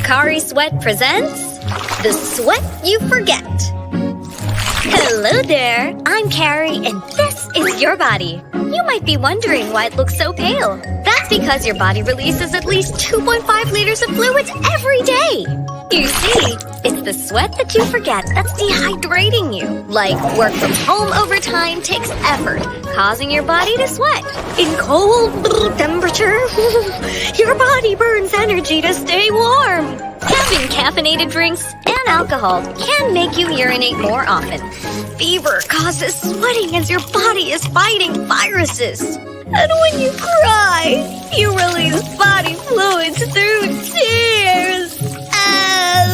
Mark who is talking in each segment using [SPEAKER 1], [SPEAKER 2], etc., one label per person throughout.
[SPEAKER 1] Pocari Sweat presents The Sweat You Forget. Hello there, I'm Carrie and this is your body. You might be wondering why it looks so pale. That's because your body releases at least 2.5 liters of fluids every day. You see, it's the sweat that you forget that's dehydrating you. Like work from home overtime takes effort, causing your body to sweat. In cold temperature, your body burns energy to stay warm. Having caffeinated drinks and alcohol can make you urinate more often. Fever causes sweating as your body is fighting viruses. And when you cry, you release body fluids through tears.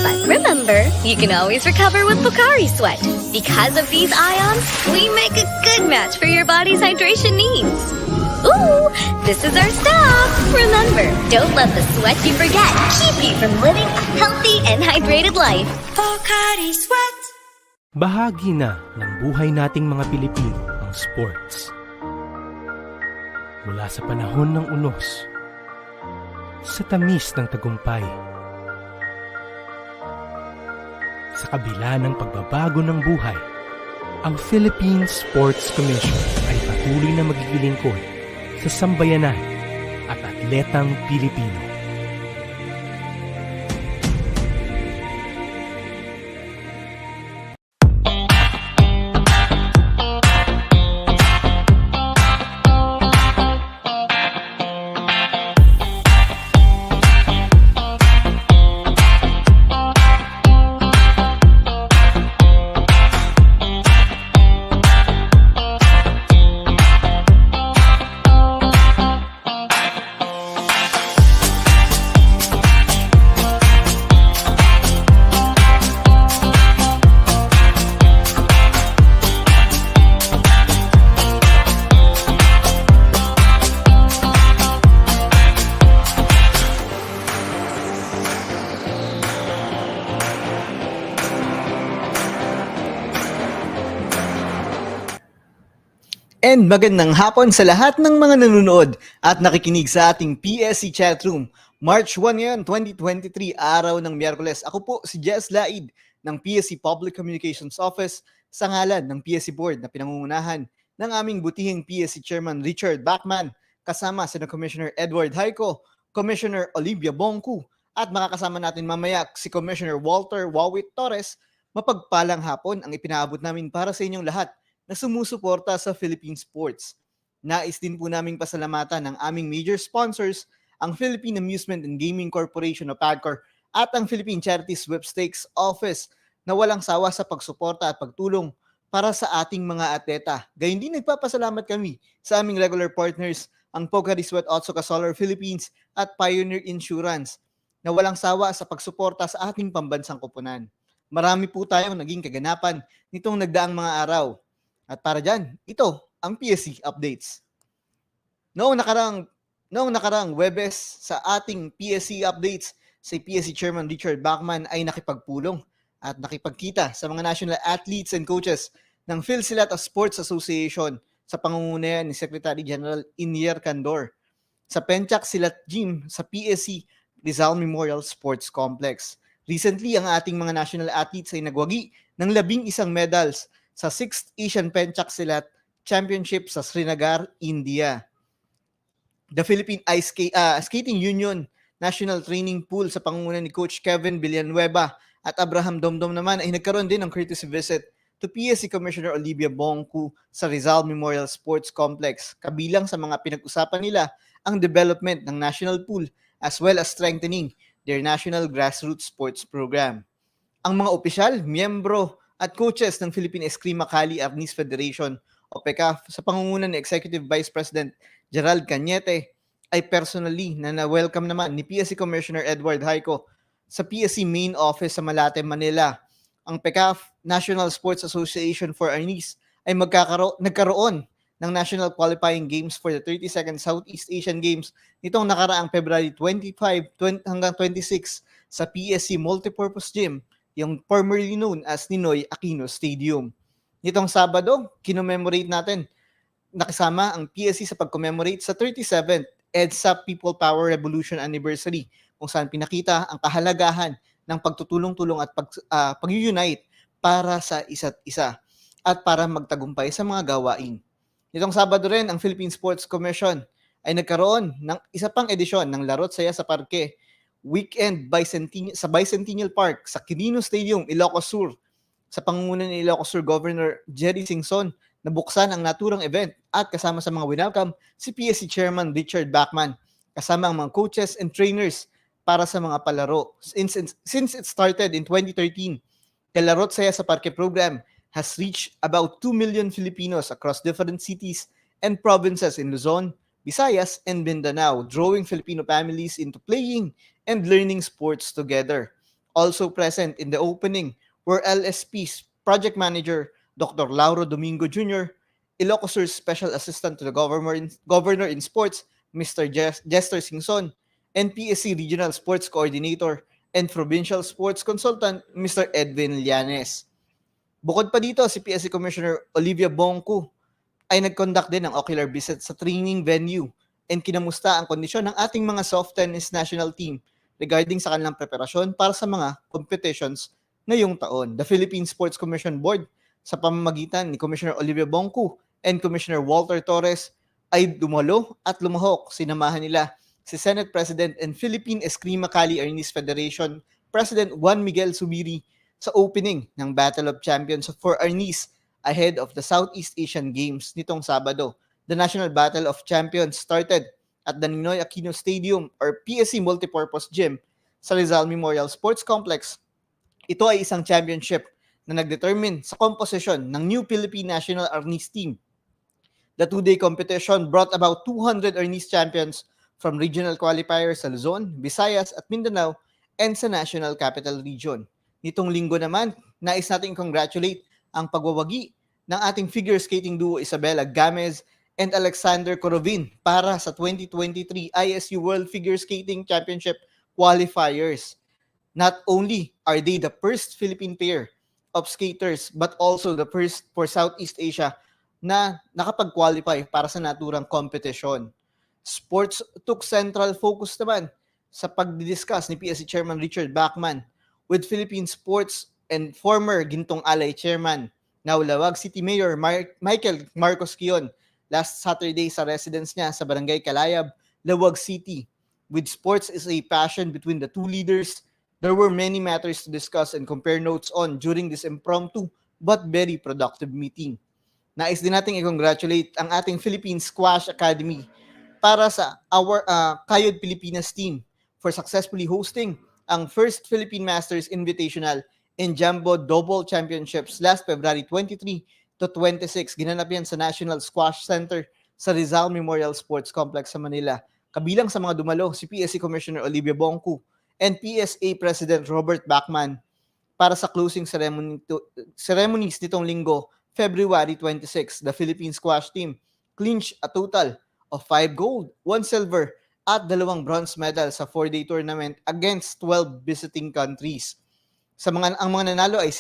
[SPEAKER 1] But remember, you can always recover with Pocari Sweat. Because of these ions, we make a good match for your body's hydration needs. Ooh, this is our stop. Remember, don't let the sweat you forget keep you from living a healthy and hydrated life. Pocari Sweat!
[SPEAKER 2] Bahagi na ng buhay nating mga Pilipino ang sports. Mula sa panahon ng unos, sa tamis ng tagumpay, sa kabila ng pagbabago ng buhay, ang Philippine Sports Commission ay patuloy na magigilingkod sa sambayanan at atletang Pilipino.
[SPEAKER 3] And magandang hapon sa lahat ng mga nanonood at nakikinig sa ating PSC Chatroom. March 1 ngayon, 2023, araw ng Miyerkules. Ako po si Jess Laid ng PSC Public Communications Office sa ngalan ng PSC Board na pinangungunahan ng aming butihing PSC Chairman Richard Bachman, kasama si Commissioner Edward Hayco, Commissioner Olivia Bongku, at makakasama natin mamaya si Commissioner Walter Wawit Torres. Mapagpalang hapon ang ipinaabot namin para sa inyong lahat na sumusuporta sa Philippine sports. Nais din po naming pasalamatan ng aming major sponsors, ang Philippine Amusement and Gaming Corporation o PAGCOR at ang Philippine Charity Sweepstakes Office na walang sawa sa pagsuporta at pagtulong para sa ating mga atleta. Gayun din nagpapasalamat kami sa aming regular partners, ang Pocari Sweat Otsuka Solar Philippines at Pioneer Insurance na walang sawa sa pagsuporta sa ating pambansang koponan. Marami po tayong naging kaganapan nitong nagdaang mga araw. At para dyan, ito ang PSC updates. Noong nakarang Webes sa ating PSC updates, si PSC Chairman Richard Bachman ay nakipagpulong at nakipagkita sa mga national athletes and coaches ng PhilSilat Sports Association sa pangunguna ni Secretary General Inier Candor sa Penchak Silat Gym sa PSC Rizal Memorial Sports Complex. Recently, ang ating mga national athletes ay nagwagi ng 11 medals sa 6th Asian Penchak Silat Championship sa Srinagar, India. The Philippine Ice Skating Union National Training Pool sa pangunguna ni Coach Kevin Villanueva at Abraham Domdom naman ay nagkaroon din ng courtesy visit to PSC Commissioner Olivia Bongku sa Rizal Memorial Sports Complex. Kabilang sa mga pinag-usapan nila ang development ng national pool as well as strengthening their national grassroots sports program. Ang mga opisyal, miyembro at coaches ng Philippine Eskrima Kali Arnis Federation o PECAF sa pangunguna ni Executive Vice President Gerald Cañete ay personally na welcome naman ni PSC Commissioner Edward Hayco sa PSC Main Office sa Malate, Manila. Ang PECAF National Sports Association for Arnis ay nagkaroon ng National Qualifying Games for the 32nd Southeast Asian Games nitong nakaraang February 25 hanggang 26 sa PSC Multipurpose Gym, yung formerly known as Ninoy Aquino Stadium. Nitong Sabado, kinommemorate natin, nakasama ang PSC sa pag-commemorate sa 37th EDSA People Power Revolution Anniversary kung saan pinakita ang kahalagahan ng pagtutulong-tulong at pag-unite para sa isa't isa at para magtagumpay sa mga gawain. Nitong Sabado rin, ang Philippine Sports Commission ay nagkaroon ng isa pang edisyon ng Laro't Saya sa Parke Weekend sa Bicentennial Park sa Quirino Stadium, Ilocos Sur. Sa pangunguna ni Ilocos Sur Governor Jerry Singson, nabuksan ang naturang event at kasama sa mga winelcome si PSC Chairman Richard Bachman, kasama ang mga coaches and trainers para sa mga palaro. Since it started in 2013, the Laro't Saya sa Parke program has reached about 2 million Filipinos across different cities and provinces in Luzon, Visayas, and Mindanao, drawing Filipino families into playing and learning sports together. Also present in the opening were LSP's Project Manager Dr. Lauro Domingo Jr., Ilocos Sur's Special Assistant to the Governor in Sports, Mr. Jester Singson, and PSC Regional Sports Coordinator and Provincial Sports Consultant, Mr. Edwin Llanes. Bukod pa dito, si PSC Commissioner Olivia Bongku ay nag-conduct din ng ocular visit sa training venue and kinamusta ang kondisyon ng ating mga soft tennis national team regarding sa kanilang preparasyon para sa mga competitions ngayong taon. The Philippine Sports Commission Board sa pamamagitan ni Commissioner Olivia Bongku and Commissioner Walter Torres ay dumalo at lumahok. Sinamahan nila si Senate President and Philippine Eskrima Kali Arnis Federation President Juan Miguel Subiri sa opening ng Battle of Champions for Arnis ahead of the Southeast Asian Games nitong Sabado. The National Battle of Champions started at the Ninoy Aquino Stadium or PSC Multipurpose Gym sa Rizal Memorial Sports Complex. Ito ay isang championship na nagdetermine sa composition ng new Philippine National Arnis team. The two-day competition brought about 200 Arnis champions from regional qualifiers sa Luzon, Visayas at Mindanao and sa National Capital Region. Nitong linggo naman, nais natin congratulate ang pagwawagi ng ating figure skating duo Isabela Gamez and Alexander Corovin para sa 2023 ISU World Figure Skating Championship qualifiers. Not only are they the first Philippine pair of skaters but also the first for Southeast Asia na nakapag-qualify para sa naturang competition. Sports took central focus naman sa pagdidiscuss ni PSC Chairman Richard Bachman with Philippine Sports and former Gintong Alay Chairman, now Lawag City Mayor Michael Marcos Kion, last Saturday sa residence niya sa Barangay Kalayab, Lawag City. With sports is a passion between the two leaders, there were many matters to discuss and compare notes on during this impromptu but very productive meeting. Nais din nating i-congratulate ang ating Philippine Squash Academy para sa our Kayod Pilipinas team for successfully hosting ang first Philippine Masters Invitational and Jumbo Double Championships last February 23 to 26. Ginanap yan sa National Squash Center sa Rizal Memorial Sports Complex sa Manila. Kabilang sa mga dumalo si PSC Commissioner Olivia Bongku and PSA President Robert Bachman para sa closing ceremonies nitong linggo, February 26. The Philippine Squash team clinched a total of 5 gold, 1 silver, at 2 bronze medal sa 4-day tournament against 12 visiting countries. Ang mga nanalo ay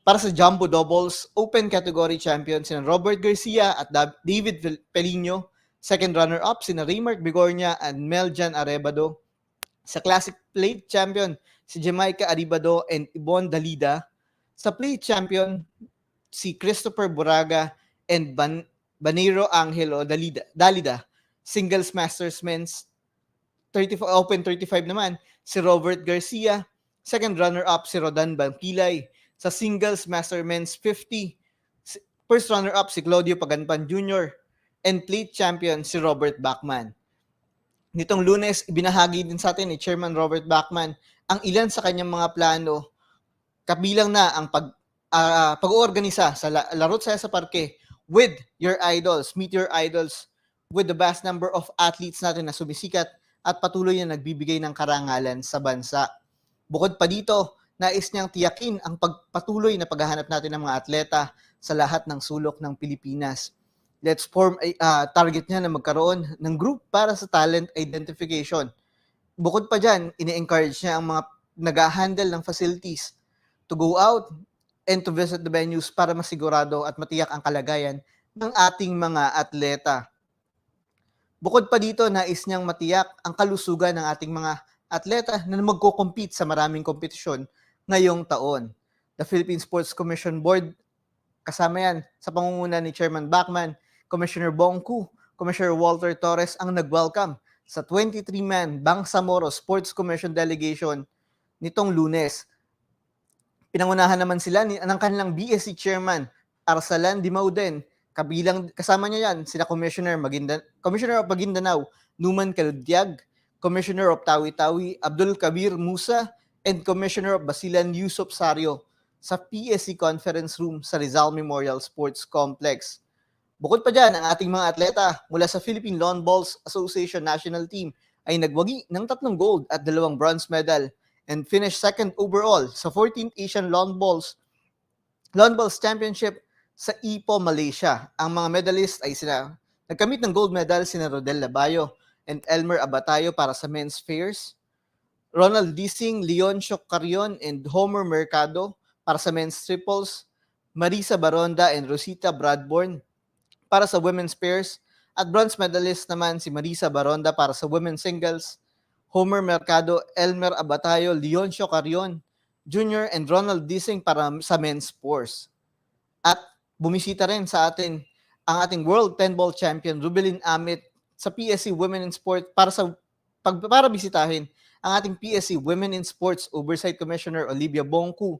[SPEAKER 3] para sa Jumbo Doubles, Open Category Champion sina Robert Garcia at David Pelino. Second runner-up sina Raymark Bigornia and Meljan Arebado. Sa Classic Plate Champion, si Jamaica Aribado and Ibon Dalida. Sa Plate Champion, si Christopher Buraga and Banero Angelo Dalida. Singles Masters Men's Open 35 naman, si Robert Garcia. Second runner-up si Rodan Bangkilay. Sa Singles Master Men's 50, first runner-up si Claudio Paganpan Jr. and Plate Champion si Robert Bachman. Nitong Lunes, ibinahagi din sa atin ni Chairman Robert Bachman ang ilan sa kanyang mga plano, kabilang na ang pag-oorganisa sa Laro't Saya sa Parke with your idols, meet your idols with the vast number of athletes natin na sumisikat at patuloy na nagbibigay ng karangalan sa bansa. Bukod pa dito, nais niyang tiyakin ang pagpatuloy na paghahanap natin ng mga atleta sa lahat ng sulok ng Pilipinas. Let's form a target niya na magkaroon ng group para sa talent identification. Bukod pa dyan, ini-encourage niya ang mga nag-handle ng facilities to go out and to visit the venues para masigurado at matiyak ang kalagayan ng ating mga atleta. Bukod pa dito, nais niyang matiyak ang kalusugan ng ating mga atleta na magko-compete sa maraming kompetisyon ngayong taon. The Philippine Sports Commission Board, kasama yan sa pangunguna ni Chairman Bachman, Commissioner Bongku, Commissioner Walter Torres ang nag-welcome sa 23-man Bangsamoro Sports Commission delegation nitong Lunes. Pinangunahan naman sila ng kanilang PSC Chairman Arsalan Dimauden. Kasama niya yan sila Commissioner of Maguindanao Numan Caludtiag, Commissioner of Tawi-Tawi Abdul Kabir Musa, and Commissioner of Basilan Yusuf Sario sa PSC Conference Room sa Rizal Memorial Sports Complex. Bukod pa dyan, ang ating mga atleta mula sa Philippine Lawn Bowls Association National Team ay nagwagi ng 3 gold at 2 bronze medal and finished second overall sa 14th Asian Lawn Bowls Championship sa Ipoh, Malaysia. Ang mga medalist ay nagkamit ng gold medal sina Rodel Labayo and Elmer Abatayo para sa men's fairs, Ronald Dising, Leoncio Carion, and Homer Mercado para sa men's triples, Marisa Baronda and Rosita Bradborn para sa women's pairs, at bronze medalist naman si Marisa Baronda para sa women's singles, Homer Mercado, Elmer Abatayo, Leoncio Carion Jr. and Ronald Dising para sa men's fours. At bumisita rin sa atin ang ating World 10-ball champion Rubelin Amit sa PSC Women in Sport para bisitahin ang ating PSC Women in Sports Oversight Commissioner Olivia Bongku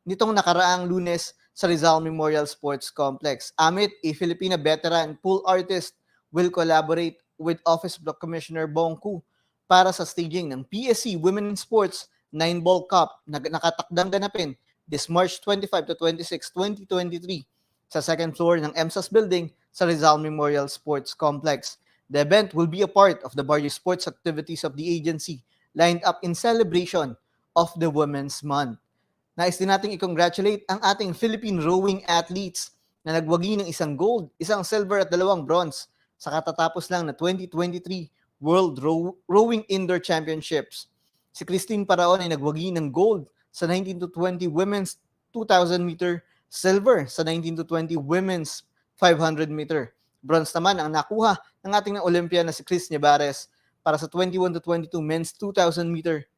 [SPEAKER 3] nitong nakaraang Lunes sa Rizal Memorial Sports Complex. Amit, a Filipina veteran pool artist, will collaborate with Office Block Commissioner Bongku para sa staging ng PSC Women in Sports 9-ball Cup na nakatakdang ganapin this March 25 to 26, 2023 sa second floor ng MSAS building sa Rizal Memorial Sports Complex. The event will be a part of the various sports activities of the agency lined up in celebration of the Women's Month. Nais din nating i-congratulate ang ating Philippine rowing athletes na nagwagi ng 1 gold, 1 silver at 2 bronze sa katatapos lang na 2023 World Rowing Indoor Championships. Si Christine Paraon ay nagwagi ng gold sa 19 to 20 women's 2,000 meter, silver sa 19 to 20 women's 500 meter. Bronze naman ang nakuha ng ating Olympian na si Chris Nevares para sa 21 to 22 men's 2,000 meter.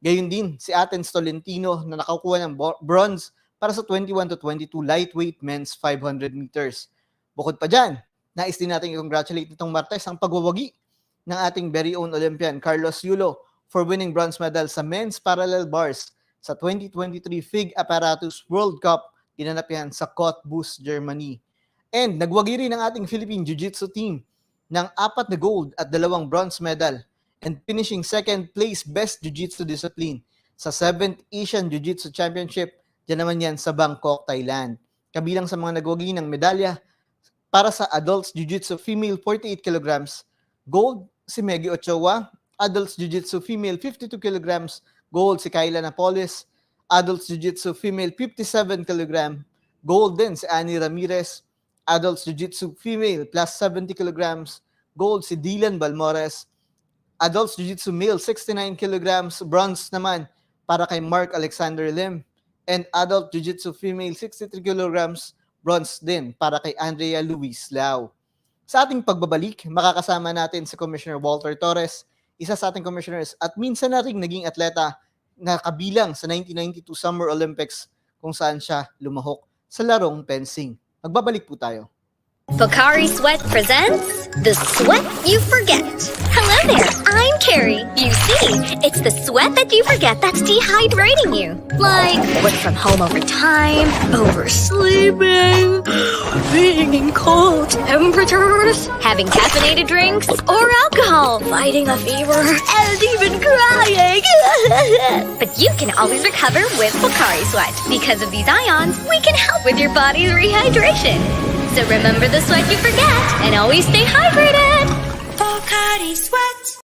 [SPEAKER 3] Gayun din si Athens Tolentino na nakakuha ng bronze para sa 21 to 22 lightweight men's 500 meters. Bukod pa dyan, nais din natin i-congratulate nitong Martes ang pagwawagi ng ating very own Olympian Carlos Yulo for winning bronze medal sa men's parallel bars sa 2023 FIG Apparatus World Cup ginanap yan sa Cottbus, Germany. And nagwagi rin ang ating Philippine Jiu-Jitsu team ng 4 na gold at 2 bronze medal and finishing second place best Jiu-Jitsu discipline sa 7th Asian Jiu-Jitsu Championship, dyan naman yan sa Bangkok, Thailand. Kabilang sa mga nagwagi ng medalya para sa Adults Jiu-Jitsu Female 48 kilograms, gold si Meggy Ochoa, Adults Jiu-Jitsu Female 52 kilograms, gold si Kayla Napoles, Adults Jiu-Jitsu Female 57 kilogram, gold din si Annie Ramirez, Adults Jiu-Jitsu Female plus 70 kilograms, gold si Dylan Balmores, Adults Jiu-Jitsu Male 69 kilograms, bronze naman para kay Mark Alexander Lim, and Adult Jiu-Jitsu Female 63 kilograms, bronze din para kay Andrea Luis Lau. Sa ating pagbabalik, makakasama natin si Commissioner Walter Torres, isa sa ating commissioners at minsan na rin naging atleta na kabilang sa 1992 Summer Olympics kung saan siya lumahok sa larong fencing. Magbabalik po tayo.
[SPEAKER 1] Pocari Sweat presents The Sweat You Forget. Hello there, I'm Carrie. You see, it's the sweat that you forget that's dehydrating you. Like work from home overtime, oversleeping, being in cold temperatures, having caffeinated drinks, or alcohol, fighting a fever, and even crying. But you can always recover with Pocari Sweat. Because of these ions, we can help with your body's rehydration. So remember the sweat you forget and always stay hydrated. Pocari Sweat.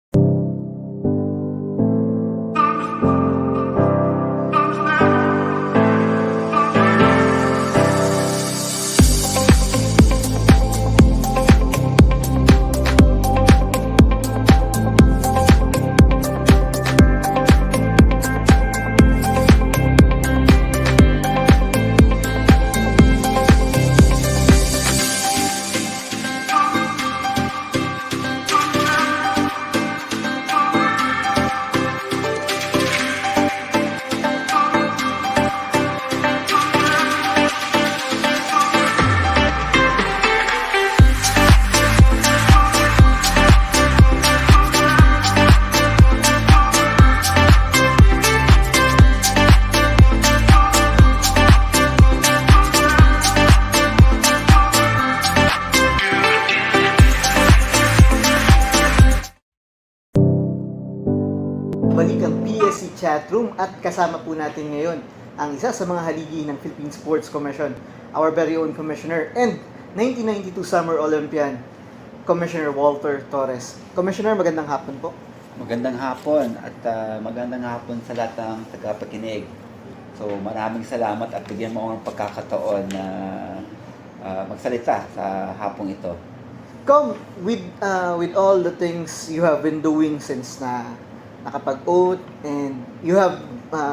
[SPEAKER 3] Balik ang PSC Chatroom at kasama po natin ngayon ang isa sa mga haligi ng Philippine Sports Commission, our very own Commissioner and 1992 Summer Olympian, Commissioner Walter Torres. Commissioner, magandang hapon po.
[SPEAKER 4] Magandang hapon at magandang hapon sa lahat ng tagapakinig. So maraming salamat at bigyan mo ng pagkakataon na magsalita sa hapong ito.
[SPEAKER 3] With all the things you have been doing since na nakapag-oath and you have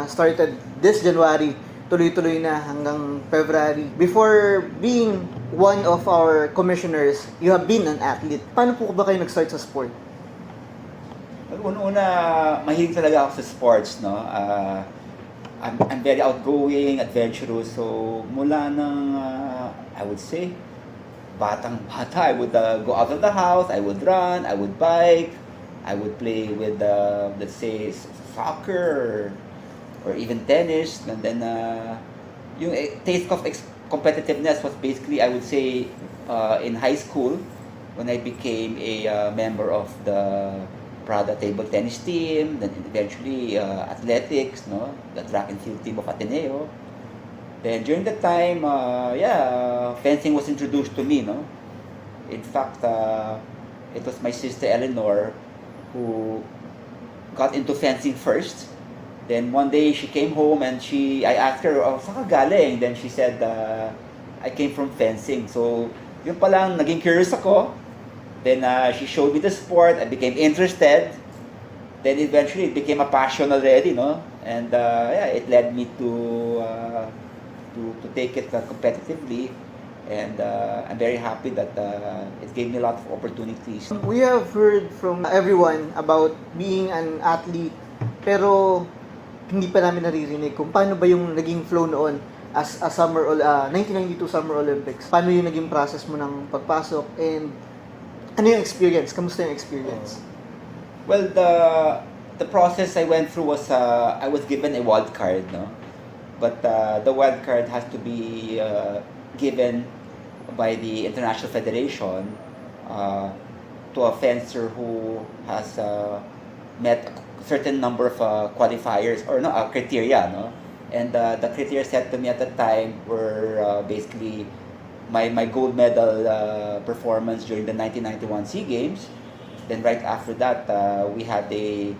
[SPEAKER 3] started this January, tuloy-tuloy na hanggang February. Before being one of our commissioners, you have been an athlete. Paano po ba kayo nag-start sa sport?
[SPEAKER 4] Una-una, mahilig talaga ako sa sports, no? I'm very outgoing, adventurous. So mula ng, I would say, batang-bata, I would go out of the house, I would run, I would bike, I would play with, let's say, soccer or even tennis. And then, yung taste of competitiveness was basically, I would say, in high school when I became a member of the Prada table tennis team, then eventually athletics, no, the track and field team of Ateneo. Then during that time, fencing was introduced to me, no. In fact, it was my sister Eleanor who got into fencing first. Then one day she came home and I asked her, "Oh, saan ka galing?" Then she said, "I came from fencing." So yun pa lang, naging curious ako. Then she showed me the sport. I became interested. Then eventually it became a passion already, no? And it led me to take it competitively. And I'm very happy that it gave me a lot of opportunities.
[SPEAKER 3] We have heard from everyone about being an athlete, pero hindi pa namin naririnig kung paano ba yung naging flow noon as a 1992 Summer Olympics. Paano yung naging process mo ng pagpasok and ano yung experience? Kamusta yung experience?
[SPEAKER 4] Well, the process I went through was I was given a wild card, no? But the wild card has to be given by the International Federation to a fencer who has met a certain number of qualifiers or criteria, no? And the criteria set to me at the time were basically my gold medal performance during the 1991 SEA Games. Then right after that, we had a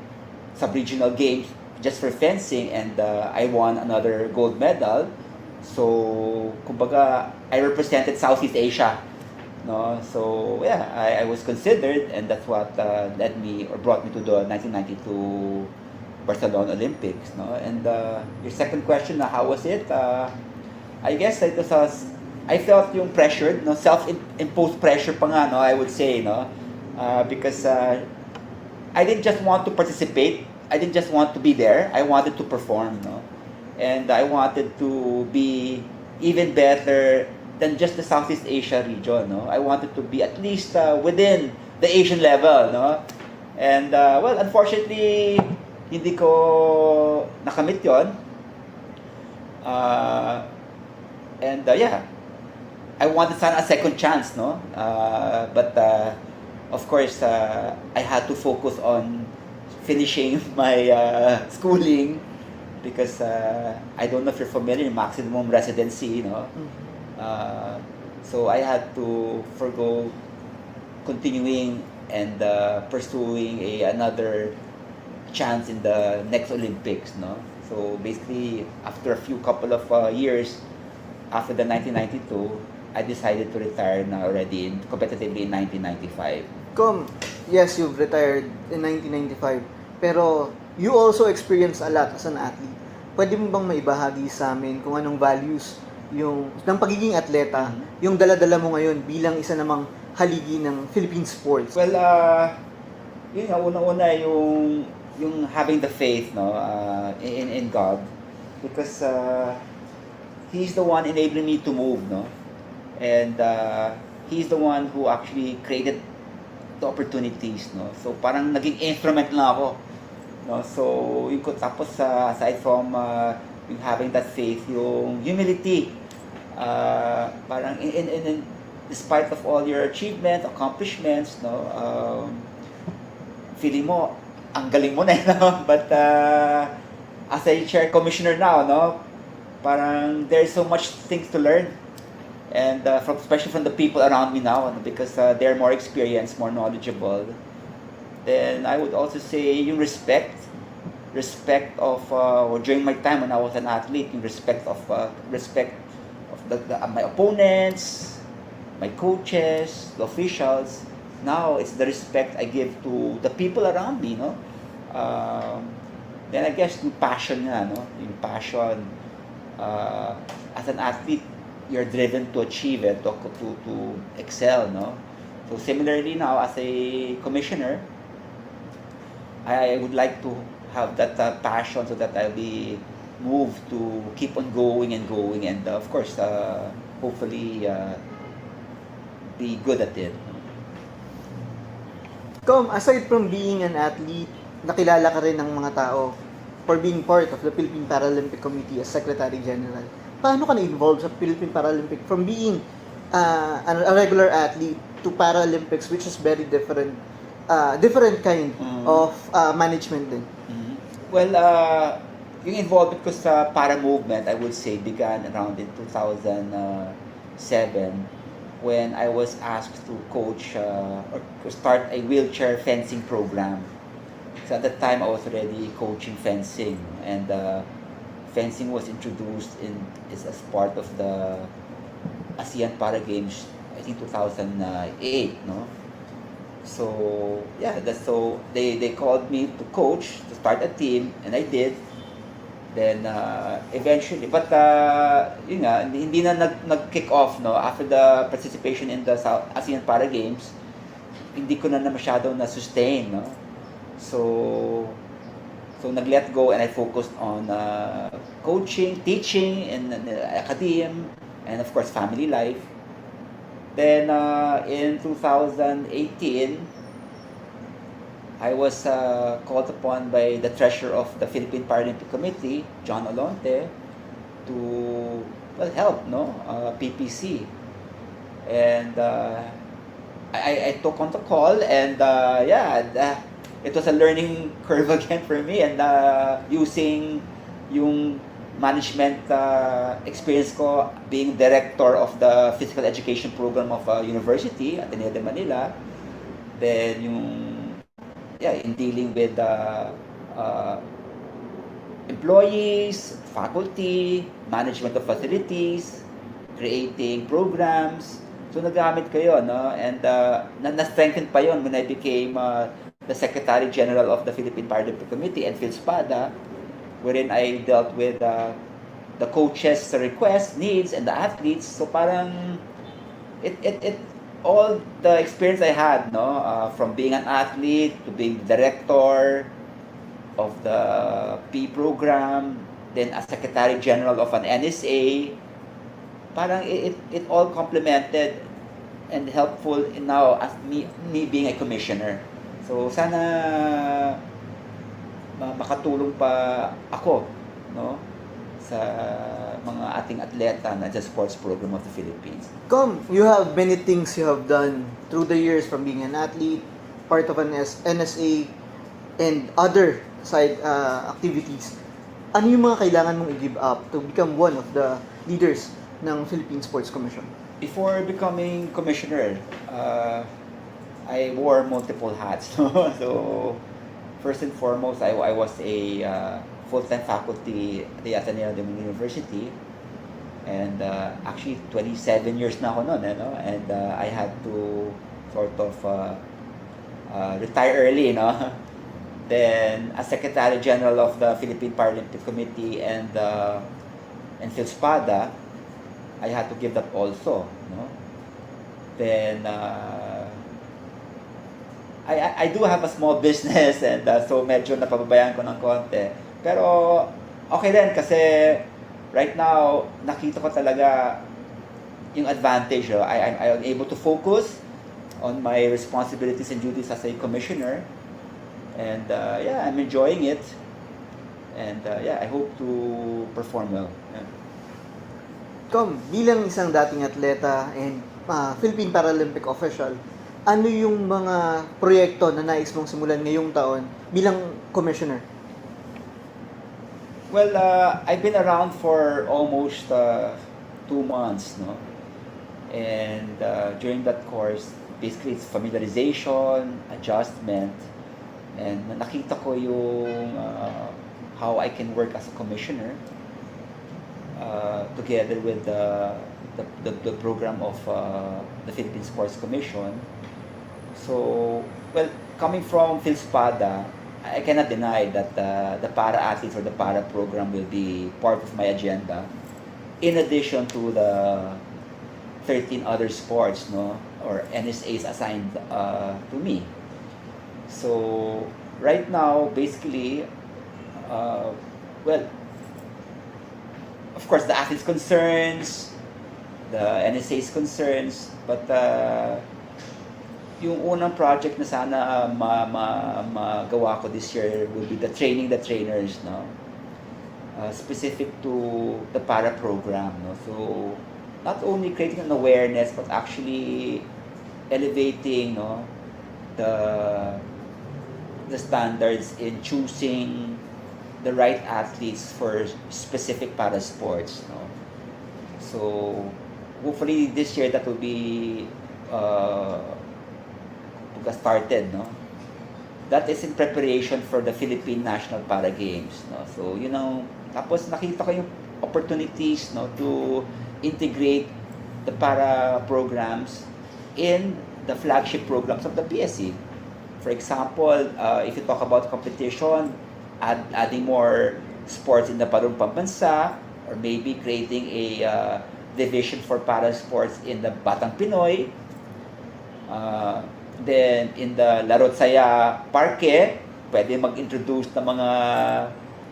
[SPEAKER 4] sub-regional games just for fencing, and I won another gold medal. So, kumbaga, I represented Southeast Asia, no? So, yeah, I was considered, and that's what led me or brought me to the 1992 Barcelona Olympics, no? And your second question, how was it? I guess it was I felt yung pressured, no, self-imposed pressure pa nga, no, I would say, no, because I didn't just want to participate, I didn't just want to be there, I wanted to perform, no, and I wanted to be even better than just the Southeast Asia region, no, I wanted to be at least within the Asian level, no, and well, unfortunately, hindi ko nakamit yon, and yeah, I wanted sana a second chance, no? But of course, I had to focus on finishing my schooling because I don't know if you're familiar, maximum residency, no? So I had to forgo continuing and pursuing another chance in the next Olympics, no? So basically, after a couple of years after the 1992, I decided to retire na already competitively in 1995.
[SPEAKER 3] Yes, you've retired in 1995, pero you also experienced a lot as an athlete. Pwede mo bang maibahagi sa amin kung anong values yung ng pagiging atleta, yung dala-dala mo ngayon bilang isa namang haligi ng Philippine sports?
[SPEAKER 4] Well, yun nga, una-una yung having the faith, no, in God, because He's the one enabling me to move, no. And he's the one who actually created the opportunities, no. So parang naging instrument lang ako, no. So yung ko tapos aside from yung having that faith, yung humility, parang in despite of all your achievements, accomplishments, no, feeling mo ang galing mo na, no? But as a chair commissioner now, no, parang there's so much things to learn. And especially from the people around me now, ano, because they're more experienced, more knowledgeable. Then I would also say yung respect of during my time when I was an athlete, yung respect of my opponents, my coaches, the officials. Now it's the respect I give to the people around me, no. Then I guess yung passion nga, no, yung passion. As an athlete, you're driven to achieve it, to excel, no. So similarly now as a commissioner, I would like to have that passion so that I'll be moved to keep on going and going, and of course, hopefully, be good at it.
[SPEAKER 3] Aside from being an athlete, nakilala ka rin ng mga tao for being part of the Philippine Paralympic Committee as Secretary General. Paano ka na-involved sa Philippine Paralympic from being a regular athlete to Paralympics, which is very different kind of management din?
[SPEAKER 4] Well, yung involvement ko sa para movement, I would say, began around in 2007 when I was asked to coach or to start a wheelchair fencing program. So at that time, I was already coaching fencing, and fencing was introduced as part of the ASEAN Para Games, I think 2008, no? So yeah, so they called me to coach, to start a team, and I did. Then eventually, but yun nga, hindi na nag-kick off, no, after the participation in the ASEAN Para Games. Hindi ko na masyado na sustain, no. So nag-let go, and I focused on coaching, teaching, and academe, and of course family life. Then in 2018, I was called upon by the treasurer of the Philippine Paralympic Committee, John Olonte, to help, no, PPC. And I took on the call, and it was a learning curve again for me, and using yung management experience ko being director of the physical education program of university at Ateneo de Manila. Then yung in dealing with employees, faculty, management of facilities, creating programs. So nagamit ko yun, no? And na-strengthen pa yun when I became the Secretary General of the Philippine Paralympic Committee and PhilSPADA, wherein I dealt with the coaches' requests, needs, and the athletes. So parang it all the experience I had, no, from being an athlete to being director of the P program, then as Secretary General of an NSA, parang it all complemented and helpful in now as me being a commissioner. So sana makatulong pa ako, no, sa mga ating atleta na sa sports program of the Philippines.
[SPEAKER 3] You have many things you have done through the years, from being an athlete, part of an NSA, and other side activities. Ano yung mga kailangan mong i-give up to become one of the leaders ng Philippine Sports Commission?
[SPEAKER 4] Before becoming commissioner, I wore multiple hats. So first and foremost, I was a full-time faculty at the Ateneo de Manila University, and actually 27 years na ako noon, and I had to sort of retire early, Then as Secretary General of the Philippine Paralympic Committee and PhilSPADA, I had to give that also, Then I do have a small business, and so medyo napababayaan ko ng konti. Pero okay rin kasi right now nakita ko talaga yung advantage. I'm able to focus on my responsibilities and duties as a commissioner, and I'm enjoying it, and I hope to perform well.
[SPEAKER 3] Bilang isang dating atleta and Philippine Paralympic official, ano yung mga proyekto na nais mong simulan ngayong taon bilang commissioner?
[SPEAKER 4] Well, I've been around for almost 2 months, no? And during that course, basically it's familiarization, adjustment, and nakita ko yung how I can work as a commissioner together with the program of the Philippine Sports Commission. So, well, coming from Philspada, I cannot deny that the para-athletes or the para-program will be part of my agenda in addition to the 13 other sports, no, or NSAs assigned to me. So, right now, basically, well, of course, the athletes' concerns, the NSA's concerns, but yung unang project na sana magawa ko this year will be the training the trainers, no? Specific to the para program, no? So not only creating an awareness but actually elevating, no, the standards in choosing the right athletes for specific para sports, no? So hopefully this year that will be started, no? That is in preparation for the Philippine National Para Games, no? So, you know, tapos nakita ko yung opportunities, no, to integrate the para programs in the flagship programs of the PSC. For example, if you talk about competition, adding more sports in the Parong Pambansa, or maybe creating a division for para sports in the Batang Pinoy. Then, in the Larot Saya Parke, pwede mag-introduce ng mga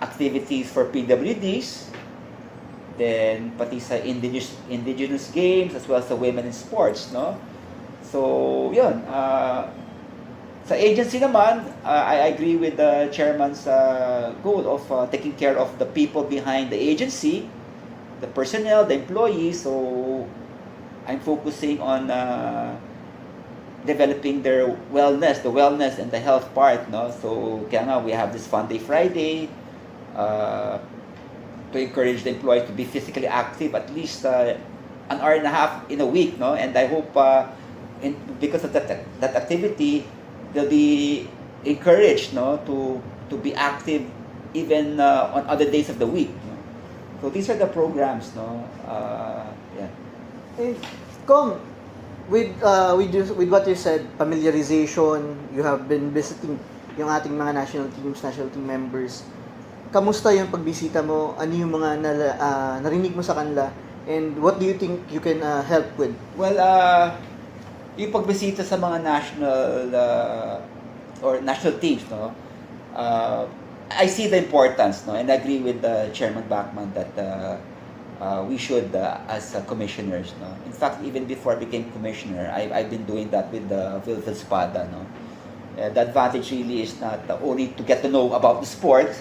[SPEAKER 4] activities for PWDs. Then, pati sa indigenous games as well as sa women in sports, no? So, yun. Sa agency naman, I agree with the chairman's goal of taking care of the people behind the agency, the personnel, the employees. So, I'm focusing on developing their wellness, the wellness and the health part, no? So, kaya nga, we have this Fun Day Friday to encourage the employees to be physically active at least an hour and a half in a week, no? And I hope because of that activity, they'll be encouraged, no, to be active even on other days of the week, no? So, these are the programs, no? Yeah.
[SPEAKER 3] Kong, with what you said, familiarization, you have been visiting yung ating mga national team members. Kamusta yung pagbisita mo? Ano yung mga narinig mo sa kanila? And what do you think you can help with?
[SPEAKER 4] Well, yung pagbisita sa mga national teams, no? I see the importance, no? And I agree with Chairman Bachmann that we should, as commissioners, no? In fact, even before I became commissioner, I've been doing that with Philspada, no? The advantage really is not only to get to know about the sport,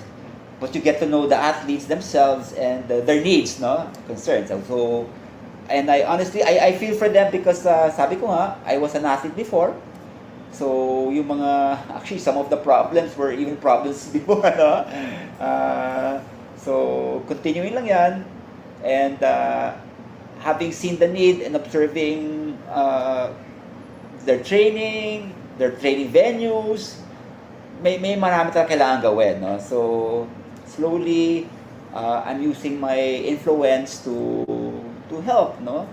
[SPEAKER 4] but you get to know the athletes themselves and their needs, no, concerns. So, and I honestly, I feel for them because sabi ko nga, I was an athlete before. So, yung mga, actually, some of the problems were even problems before, no? So, continuing lang yan. And having seen the need and observing their training venues, may marami talaga kailangan gawin, no? So, slowly, I'm using my influence to help, no?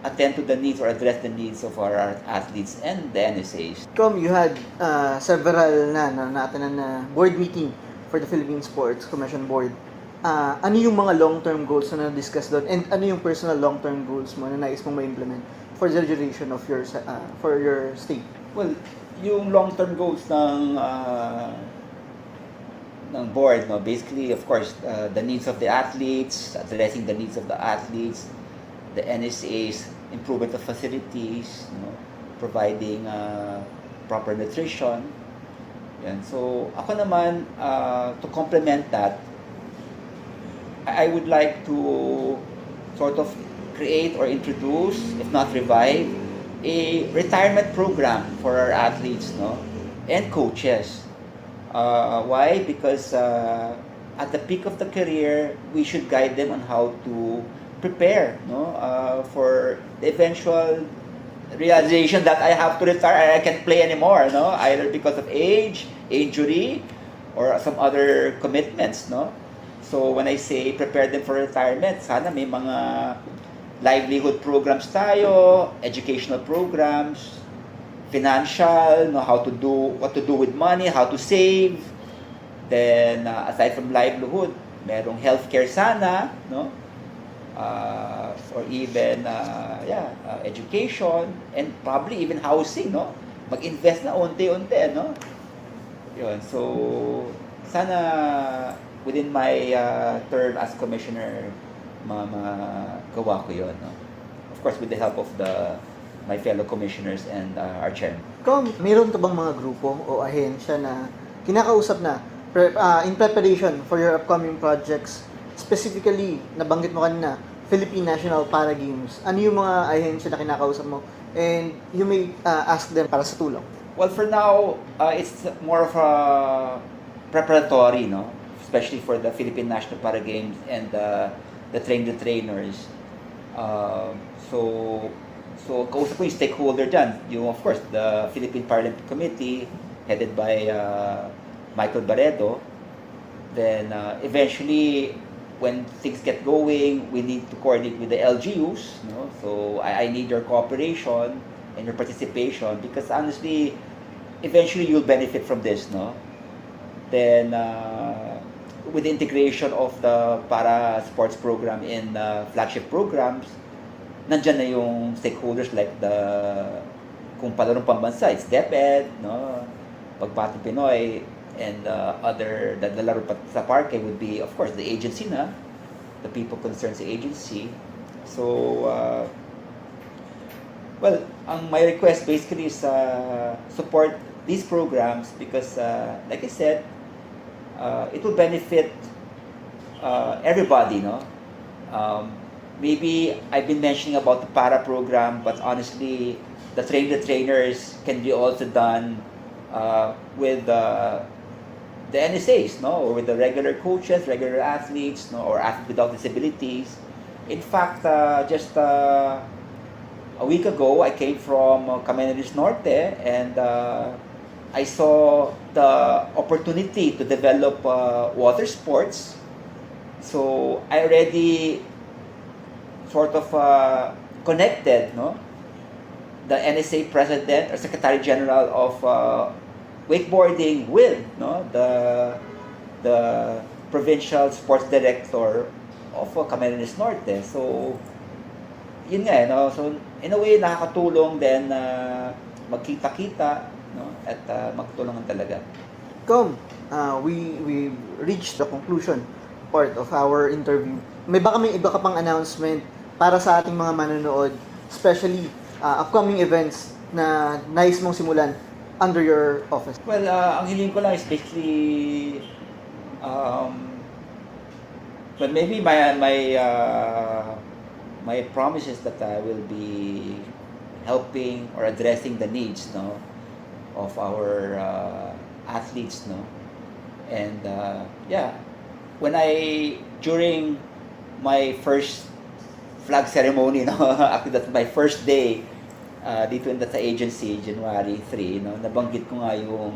[SPEAKER 4] Attend to the needs or address the needs of our athletes and the NSAs.
[SPEAKER 3] You had several na board meeting for the Philippine Sports Commission Board. Ano yung mga long-term goals na na-discuss doon? And ano yung personal long-term goals mo na nais mong ma-implement for the duration of your for your state?
[SPEAKER 4] Well, yung long-term goals ng board, no, basically, of course, the needs of the athletes, addressing the needs of the athletes, the NSA's improvement of facilities, you know, providing proper nutrition. Yan. So, ako naman, to complement that, I would like to sort of create or introduce, if not revive, a retirement program for our athletes, no, and coaches. Why? Because at the peak of the career, we should guide them on how to prepare, no, for the eventual realization that I have to retire, I can't play anymore, no, either because of age, injury, or some other commitments, no. So when I say prepare them for retirement, sana may mga livelihood programs tayo, educational programs, financial, no, how to do, what to do with money, how to save. Then aside from livelihood, merong healthcare sana, no, or even education, and probably even housing, no, mag-invest na unti-unti, no. Yun, so sana within my term as commissioner, magawa ko yun, no? Of course, with the help of my fellow commissioners and our chairman.
[SPEAKER 3] Meron ka bang mga grupo o ahensya na kinakausap na in preparation for your upcoming projects? Specifically, nabanggit mo kanina, Philippine National Para Games. Ano yung mga ahensya na kinakausap mo? And you may ask them para sa tulong.
[SPEAKER 4] Well, for now, it's more of a preparatory, no? Especially for the Philippine National Para Games and the trainers. So kausap ko yung stakeholder dyan. Yung, of course, the Philippine Paralympic Committee, headed by Michael Barredo. Then, eventually, when things get going, we need to coordinate with the LGUs. No? So, I need your cooperation and your participation because, honestly, eventually, you'll benefit from this, no? Then, with the integration of the para sports program in flagship programs, nandyan na yung stakeholders like kung palarong pambansa, it's DepEd, no? Pagbatong Pinoy, and other, the laro sa parke would be, of course, the agency na, the people concerned sa agency. So, well, my request basically is support these programs because, like I said, it will benefit everybody, no? Maybe I've been mentioning about the para program, but honestly, the trainers can be also done with the NSAs, no, or with the regular coaches, regular athletes, no, or athletes without disabilities. In fact, just a week ago, I came from Camarines Norte, and I saw the opportunity to develop water sports. So I already sort of connected, no, the NSA president or secretary general of wakeboarding with, no, the provincial sports director of Camarines Norte. So yun nga, no, so in a way nakakatulong din magkita-kita, no, at magtulungan talaga.
[SPEAKER 3] We reached the conclusion part of our interview. May iba ka pang announcement para sa ating mga manonood, especially upcoming events na nais mong simulan under your office?
[SPEAKER 4] Well, ang hiling ko lang is basically but maybe my promise is that I will be helping or addressing the needs, no, of our athletes, no, and when during my first flag ceremony, no, actually that's my first day dito sa agency, January 3, no, nabanggit ko nga yung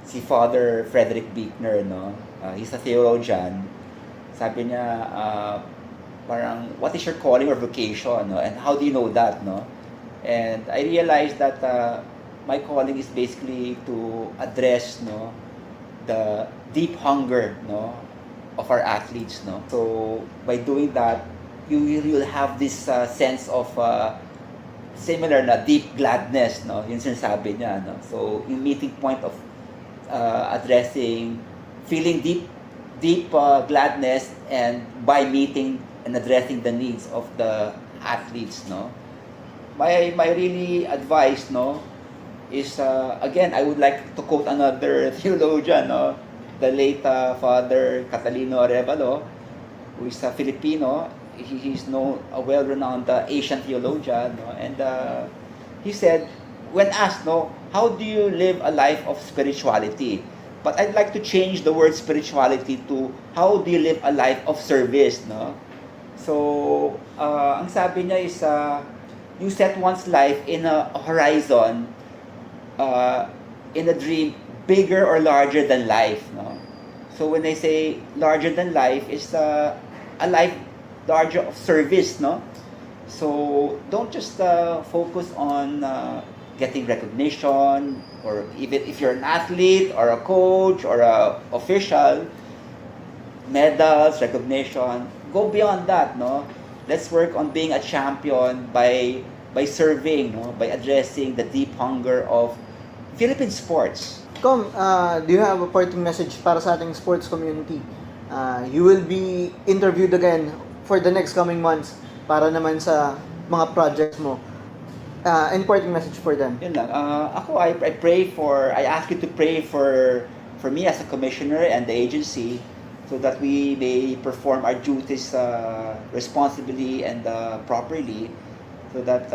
[SPEAKER 4] si Father Frederick Buechner, no, he's a theologian. Sabi niya, parang, what is your calling or vocation, no, and how do you know that, no? And I realized that my calling is basically to address, no, the deep hunger, no, of our athletes, no. So by doing that, you will have this sense of similar na deep gladness, no, yung sinasabi niya, no. So yung meeting point of addressing, feeling deep gladness, and by meeting and addressing the needs of the athletes, no. My really advice, no, is again, I would like to quote another theologian, no, the late Father Catalino Arevalo, who is a Filipino, he's known a well-renowned Asian theologian, no? And he said, when asked, no, how do you live a life of spirituality? But I'd like to change the word spirituality to how do you live a life of service, no? So, ang sabi niya is, you set one's life in a horizon, uh, in a dream bigger or larger than life, no? So when I say larger than life, is a life larger of service, no? So don't just focus on getting recognition, or even if you're an athlete or a coach or a official, medals, recognition. Go beyond that, no? Let's work on being a champion by serving, no? By addressing the deep hunger of Philippine sports.
[SPEAKER 3] Com, do you have a parting message para sa ating sports community? You will be interviewed again for the next coming months para naman sa mga projects mo. And parting message for them.
[SPEAKER 4] Yun lang. Ako, I ask you to pray for me as a commissioner and the agency, so that we may perform our duties responsibly and properly, so that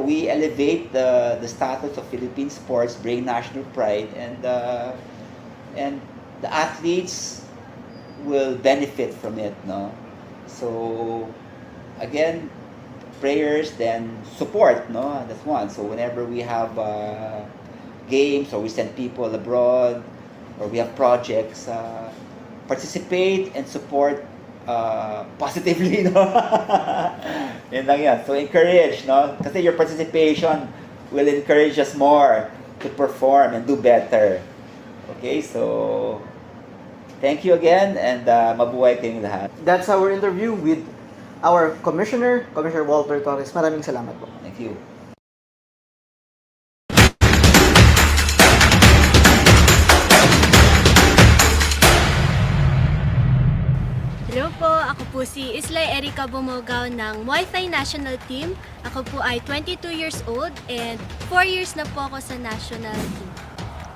[SPEAKER 4] we elevate the status of Philippine sports, bring national pride, and the athletes will benefit from it, no? So again, prayers, then support, no? That's one. So whenever we have games, or we send people abroad, or we have projects, participate and support positively, no? Yan lang yan. So encourage, no? Kasi your participation will encourage us more to perform and do better. Okay, so thank you again, and mabuhay kayong lahat.
[SPEAKER 3] That's our interview with our Commissioner Walter Torres. Maraming salamat po.
[SPEAKER 4] Thank you.
[SPEAKER 5] Hello po, ako po si Islay Erica Bumogaw ng Muay Thai National Team. Ako po ay 22 years old and 4 years na po ako sa national team.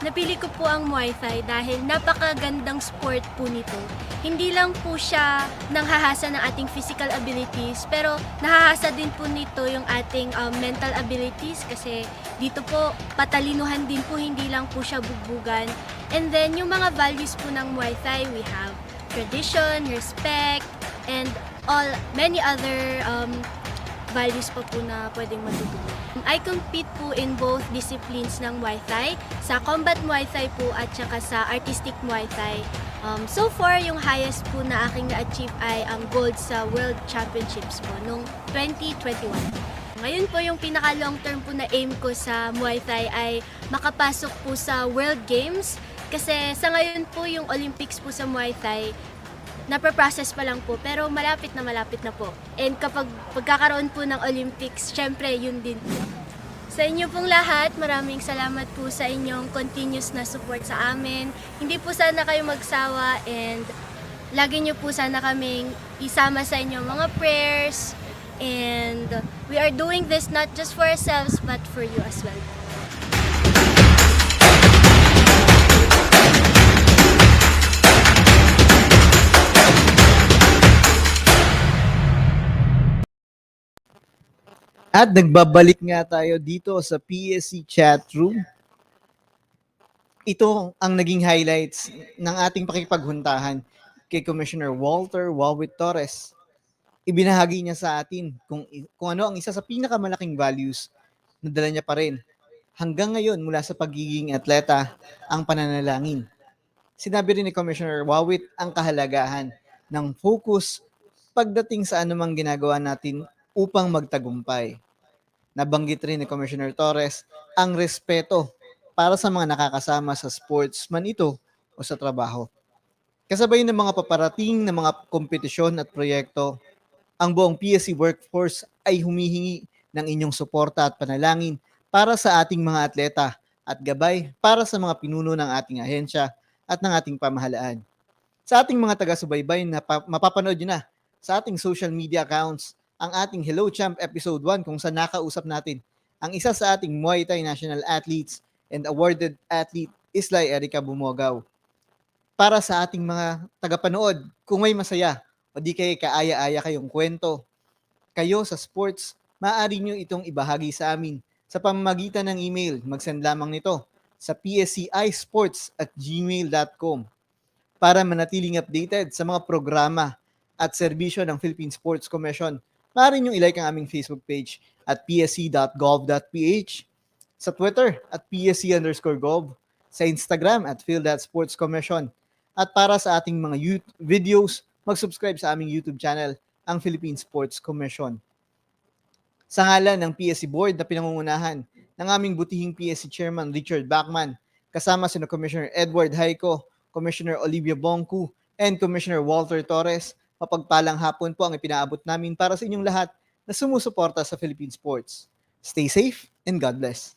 [SPEAKER 5] Napili ko po ang Muay Thai dahil napakagandang sport po nito. Hindi lang po siya nanghahasa ng ating physical abilities, pero nahahasa din po nito yung ating mental abilities, kasi dito po patalinuhan din po, hindi lang po siya bugbugan. And then yung mga values po ng Muay Thai, we have tradition, respect, and many other values pa po na pwedeng matutunan. I compete po in both disciplines ng Muay Thai, sa combat Muay Thai po at saka sa artistic Muay Thai. So far, yung highest po na aking na-achieve ay ang gold sa World Championships po noong 2021. Ngayon po yung pinaka-long term po na aim ko sa Muay Thai ay makapasok po sa World Games, kasi sa ngayon po yung Olympics po sa Muay Thai napaprocess pa lang po, pero malapit na po. And kapag pagkakaroon po ng Olympics, syempre yun din po. Sa inyo pong lahat, maraming salamat po sa inyong continuous na support sa amin. Hindi po sana kayo magsawa, and lagi nyo po sana kaming isama sa inyong mga prayers. And we are doing this not just for ourselves, but for you as well.
[SPEAKER 3] At nagbabalik nga tayo dito sa PSC Chatroom. Ito ang naging highlights ng ating pakipaghuntahan kay Commissioner Walter Wawit Torres. Ibinahagi niya sa atin kung ano ang isa sa pinakamalaking values na dala niya pa rin hanggang ngayon mula sa pagiging atleta, ang pananalangin. Sinabi rin ni Commissioner Wawit ang kahalagahan ng focus pagdating sa anumang ginagawa natin upang magtagumpay. Nabanggit rin ni Commissioner Torres ang respeto para sa mga nakakasama sa sports man ito o sa trabaho. Kasabay ng mga paparating na mga kompetisyon at proyekto, ang buong PSC workforce ay humihingi ng inyong suporta at panalangin para sa ating mga atleta at gabay para sa mga pinuno ng ating ahensya at ng ating pamahalaan. Sa ating mga taga-subaybay na mapapanood nyo na sa ating social media accounts ang ating Hello Champ Episode 1 kung saan nakausap natin ang isa sa ating Muay Thai National Athletes and Awarded Athlete, Islay Erica Bumogaw. Para sa ating mga tagapanood, kung may masaya o di kaya kaaya-aya kayong kwento kayo sa sports, maaari nyo itong ibahagi sa amin sa pamamagitan ng email. Mag-send lamang nito sa pscisports@gmail.com para manatiling updated sa mga programa at serbisyo ng Philippine Sports Commission. Maaari nyo ilike ang aming Facebook page at psc.gov.ph, sa Twitter at psc_gov, sa Instagram at PhilThatSportsCommission. At para sa ating mga videos, mag-subscribe sa aming YouTube channel, ang Philippine Sports Commission. Sa ngalan ng PSC Board na pinangungunahan ng aming butihing PSC Chairman Richard Bachman, kasama sina Commissioner Edward Haico, Commissioner Olivia Bongku, and Commissioner Walter Torres, mapagpalang hapon po ang ipinaabot namin para sa inyong lahat na sumusuporta sa Philippine sports. Stay safe and God bless.